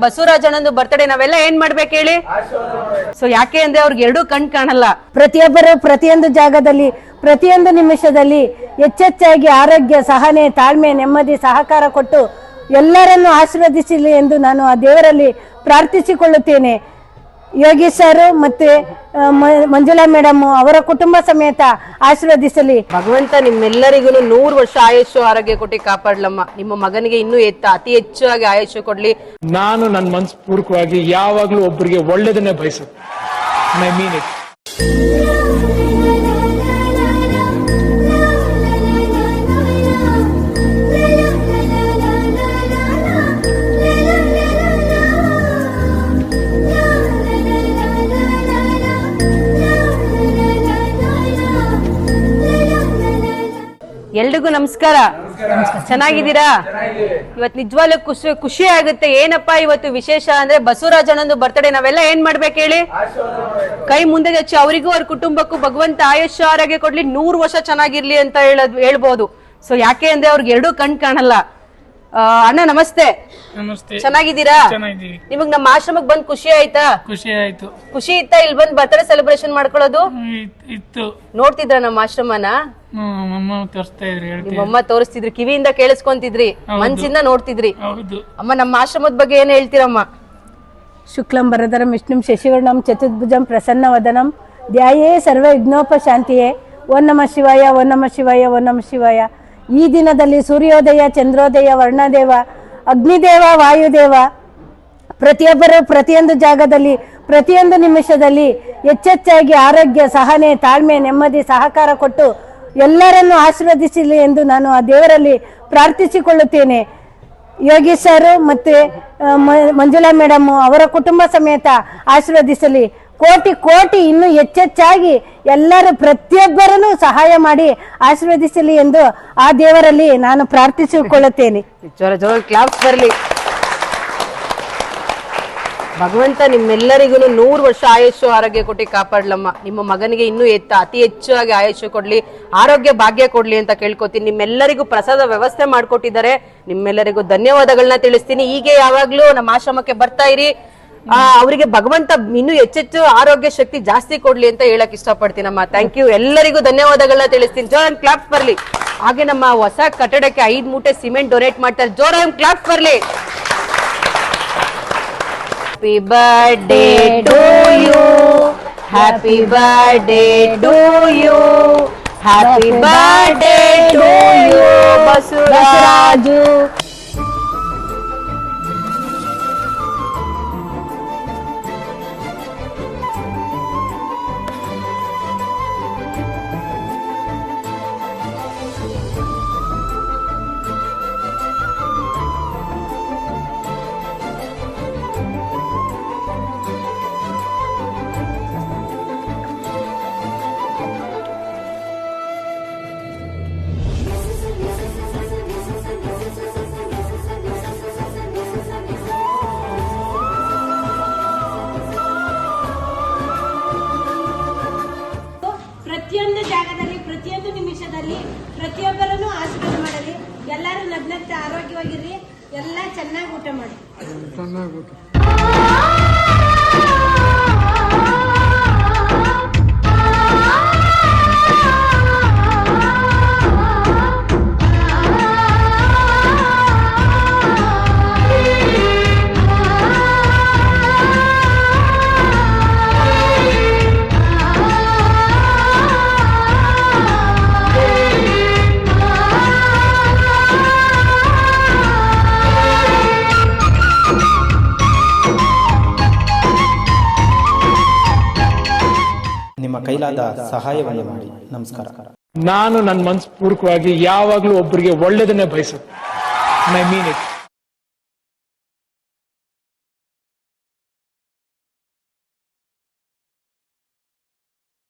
Basavaraj ಅಣ್ಣಂದು birthday ನಾವೆಲ್ಲ ಏನ್ ಮಾಡ್ಬೇಕು ಹೇಳಿ? ಸೊ ಯಾಕೆ ಅಂದ್ರೆ ಅವ್ರಿಗೆ ಎರಡೂ ಕಣ್ ಕಾಣಲ್ಲ. ಪ್ರತಿಯೊಬ್ಬರು ಪ್ರತಿಯೊಂದು ಜಾಗದಲ್ಲಿ ಪ್ರತಿಯೊಂದು ನಿಮಿಷದಲ್ಲಿ ಹೆಚ್ಚೆಚ್ಚಾಗಿ ಆರೋಗ್ಯ, ಸಹನೆ, ತಾಳ್ಮೆ, ನೆಮ್ಮದಿ, ಸಹಕಾರ ಕೊಟ್ಟು ಎಲ್ಲರನ್ನು ಆಶೀರ್ವದಿಸಲಿ ಎಂದು ನಾನು ಆ ದೇವರಲ್ಲಿ ಪ್ರಾರ್ಥಿಸಿಕೊಳ್ಳುತ್ತೇನೆ. ಯೋಗೀಶ್ ಸರ್ ಮತ್ತೆ ಮಂಜುಳಾ ಮೇಡಮ್ ಅವರ ಕುಟುಂಬ ಸಮೇತ ಆಶೀರ್ವದಿಸಲಿ. ಭಗವಂತ ನಿಮ್ಮೆಲ್ಲರಿಗೂ 100 ವರ್ಷ ಆಯುಷ್ಯ ಆರೋಗ್ಯ ಕೊಟ್ಟು ಕಾಪಾಡ್ಲಮ್ಮ. ನಿಮ್ಮ ಮಗನಿಗೆ ಇನ್ನೂ ಅತಿ ಹೆಚ್ಚಾಗಿ ಆಯುಷ್ಯ ಕೊಡ್ಲಿ. ನಾನು ನನ್ನ ಮನಸ್ಪೂರ್ವಕವಾಗಿ ಯಾವಾಗ್ಲೂ ಒಬ್ಬರಿಗೆ ಒಳ್ಳೇದನ್ನೇ ಬಯಸುತ್ತೆ. I mean it. ಎಲ್ರಿಗೂ ನಮಸ್ಕಾರ. ಚೆನ್ನಾಗಿದ್ದೀರಾ? ಇವತ್ತು ನಿಜವಾಗ್ಲೂ ಖುಷಿ ಆಗುತ್ತೆ. ಏನಪ್ಪಾ ಇವತ್ತು ವಿಶೇಷ ಅಂದ್ರೆ ಬಸವರಾಜ್ ಅಣ್ಣಂದು ಬರ್ತ್ಡೇ ನಾವೆಲ್ಲ ಏನ್ ಮಾಡ್ಬೇಕು ಹೇಳಿ? ಕೈ ಮುಂದೆ ಹಚ್ಚಿ ಅವರಿಗೂ ಅವ್ರ ಕುಟುಂಬಕ್ಕೂ ಭಗವಂತ ಆಯುಷ್ಯ ಆರೋಗ್ಯ ಕೊಡ್ಲಿ, 100 ವರ್ಷ ಚೆನ್ನಾಗಿರ್ಲಿ ಅಂತ ಹೇಳ್ಬೋದು. ಸೊ ಯಾಕೆ ಅಂದ್ರೆ ಅವ್ರಿಗೆ ಎರಡೂ ಕಣ್ ಕಾಣಲ್ಲ. ಅಣ್ಣ ನಮಸ್ತೆ. ನಮಸ್ತೆ. ಚೆನ್ನಾಗಿದ್ದೀರಾ? ಚೆನ್ನಾಗಿದ್ದೀವಿ. ನಿಮಗ್ ನಮ್ಮ ಆಶ್ರಮಕ್ಕೆ ಬಂದ್ ಖುಷಿ ಆಯ್ತಾ? ಖುಷಿ ಆಯ್ತು. ಖುಷಿ ಇತ್ತಾ ಇಲ್ಲಿ ಬಂದ್ ಬರ್ತ್ಡೇ ಸೆಲೆಬ್ರೇಷನ್ ಮಾಡ್ಕೊಳ್ಳೋದು? ಇತ್ತು. ನೋಡ್ತಿದ್ರ ನಮ್ಮ ಆಶ್ರಮನ? ಅಮ್ಮ ತೋರಿಸ್ತಾ ಇದ್ರಿ, ನಿಮ್ಮಮ್ಮ ತೋರಿಸ್ತಿದ್ರಿ, ಕಿವಿಯಿಂದ ಕೇಳಿಸ್ಕೊಂತಿದ್ರಿ, ಮನ್ಸಿಂದ ನೋಡ್ತಿದ್ರಿ. ಹೌದು. ಅಮ್ಮ ನಮ್ಮ ಆಶ್ರಮದ ಬಗ್ಗೆ ಏನ್ ಹೇಳ್ತೀರಮ್ಮ? ಶುಕ್ಲಂ ವರದರಂ ವಿಷ್ಣುಂ ಶಶಿವರ್ಣಂ ಚತುರ್ಭುಜಂ ಪ್ರಸನ್ನವದನಂ ಧ್ಯಾಯೇ ಸರ್ವ ವಿಘ್ನೋಪಶಾಂತಿಯೇ. ಓಂ ನಮಃ ಶಿವಾಯ, ಓಂ ನಮಃ ಶಿವಾಯ, ಓಂ ನಮಃ ಶಿವಾಯ. ಈ ದಿನದಲ್ಲಿ ಸೂರ್ಯೋದಯ, ಚಂದ್ರೋದಯ, ವರ್ಣದೇವ, ಅಗ್ನಿದೇವ, ವಾಯುದೇವ ಪ್ರತಿಯೊಬ್ಬರು ಪ್ರತಿಯೊಂದು ಜಾಗದಲ್ಲಿ ಪ್ರತಿಯೊಂದು ನಿಮಿಷದಲ್ಲಿ ಹೆಚ್ಚೆಚ್ಚಾಗಿ ಆರೋಗ್ಯ, ಸಹನೆ, ತಾಳ್ಮೆ, ನೆಮ್ಮದಿ, ಸಹಕಾರ ಕೊಟ್ಟು ಎಲ್ಲರನ್ನು ಆಶೀರ್ವದಿಸಲಿ ಎಂದು ನಾನು ಆ ದೇವರಲ್ಲಿ ಪ್ರಾರ್ಥಿಸಿಕೊಳ್ಳುತ್ತೇನೆ. ಯೋಗೀಶ್ ಸರ್ ಮತ್ತೆ ಮಂಜುಳಾ ಮೇಡಮ್ ಅವರ ಕುಟುಂಬ ಸಮೇತ ಆಶೀರ್ವದಿಸಲಿ. ಕೋಟಿ ಕೋಟಿ ಇನ್ನೂ ಹೆಚ್ಚೆಚ್ಚಾಗಿ ಎಲ್ಲರೂ ಪ್ರತಿಯೊಬ್ಬರನ್ನು ಸಹಾಯ ಮಾಡಿ ಆಶೀರ್ವದಿಸಲಿ ಎಂದು ಆ ದೇವರಲ್ಲಿ ನಾನು ಪ್ರಾರ್ಥಿಸಿಕೊಳ್ಳುತ್ತೇನೆ. ಜೋರ ಕ್ಲಾಪ್ಸ್ ಬರಲಿ. ಭಗವಂತ ನಿಮ್ಮೆಲ್ಲರಿಗೂ 100 ವರ್ಷ ಆಯುಷ್ಯ ಆರೋಗ್ಯ ಕೊಟ್ಟು ಕಾಪಾಡ್ಲಮ್ಮ. ನಿಮ್ಮ ಮಗನಿಗೆ ಇನ್ನೂ ಅತಿ ಹೆಚ್ಚಾಗಿ ಆಯುಷ್ಯ ಕೊಡ್ಲಿ, ಆರೋಗ್ಯ ಭಾಗ್ಯ ಕೊಡ್ಲಿ ಅಂತ ಕೇಳ್ಕೊತೀನಿ. ನಿಮ್ಮೆಲ್ಲರಿಗೂ ಪ್ರಸಾದ ವ್ಯವಸ್ಥೆ ಮಾಡ್ಕೊಟ್ಟಿದ್ದಾರೆ. ನಿಮ್ಮೆಲ್ಲರಿಗೂ ಧನ್ಯವಾದಗಳನ್ನ ತಿಳಿಸ್ತೀನಿ. ಹೀಗೆ ಯಾವಾಗ್ಲೂ ನಮ್ಮ ಆಶ್ರಮಕ್ಕೆ ಬರ್ತಾ ಇರಿ. ಅವರಿಗೆ ಭಗವಂತ ಇನ್ನೂ ಹೆಚ್ಚೆಚ್ಚು ಆರೋಗ್ಯ ಶಕ್ತಿ ಜಾಸ್ತಿ ಕೊಡ್ಲಿ ಅಂತ ಹೇಳಕ್ ಇಷ್ಟಪಡ್ತೀನಮ್ಮ. Thank you. ಎಲ್ಲರಿಗೂ ಧನ್ಯವಾದಗಳನ್ನ ತಿಳಿಸ್ತೀನಿ. ಜೋರ ಕ್ಲಾಪ್ಸ್ ಬರ್ಲಿ. ಹಾಗೆ ನಮ್ಮ ಹೊಸ ಕಟ್ಟಡಕ್ಕೆ 5 ಮೂಟೆ ಸಿಮೆಂಟ್ ಡೊನೇಟ್ ಮಾಡ್ತಾರೆ. ಜೋರ ಕ್ಲಾಪ್ಸ್ ಬರ್ಲಿ. Happy birthday to you. Happy birthday to you. Happy birthday to you, Basuraju. ಪ್ರತಿಯೊಂದು ಜಾಗದಲ್ಲಿ ಪ್ರತಿಯೊಂದು ನಿಮಿಷದಲ್ಲಿ ಪ್ರತಿಯೊಬ್ಬರನ್ನು ಆಶೀರ್ವಾದ ಮಾಡಲಿ. ಎಲ್ಲರೂ ನಗ್ನಗ್ತ ಆರೋಗ್ಯವಾಗಿರ್ರಿ. ಎಲ್ಲ ಚೆನ್ನಾಗಿ ಊಟ ಮಾಡಿ. ನಿಮ್ಮ ಕೈಲಾದ ಸಹಾಯವನ್ನು ಮಾಡಿ. ನಮಸ್ಕಾರ. ನಾನು ನನ್ನ ಮನಸ್ಪೂರ್ವಕವಾಗಿ ಯಾವಾಗ್ಲೂ ಒಬ್ಬರಿಗೆ ಒಳ್ಳೇದನ್ನೇ ಬಯಸುತ್ತೆ. I mean it.